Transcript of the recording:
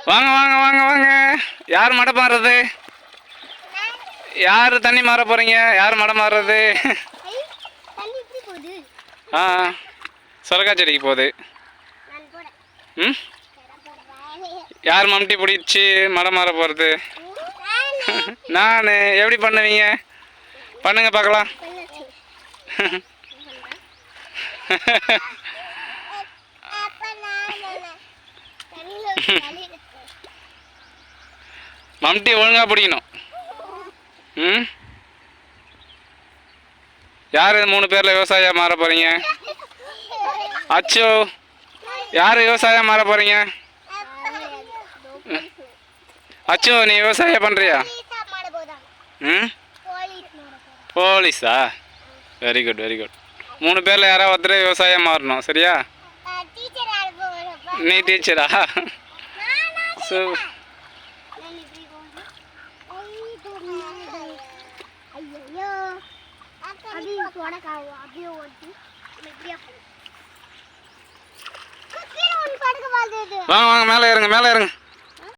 வாங்க வாங்க வாங்க வாங்க. யார் மடை மாறுறது? யார் தண்ணி மாற போகிறீங்க? யார் மடை மாறுறது? ஆ சொரக்கா செடிக்கு போகுது. ம், யார் மம்டி பிடிச்சி மடை மாற போகிறது? நான். எப்படி பண்ணுவீங்க? பண்ணுங்க பார்க்கலாம். மம்டி ஒழுங்காக பிடிக்கணும். ம், யார் 3 பேரில் விவசாயியாக மாற போகிறீங்க? அச்சோ, யார் விவசாயம் மாற போகிறீங்க? அச்சோ, நீ விவசாயம் பண்ணுறியா? ம், போலீஸா? Very good very good. 3 பேரில் யாராவது ஒருத்தர் விவசாயம் மாறணும். சரியா? நீ டீச்சரா? ஸோ வாங்க வாங்க, மேலே ஏறுங்க மேலே ஏறுங்க.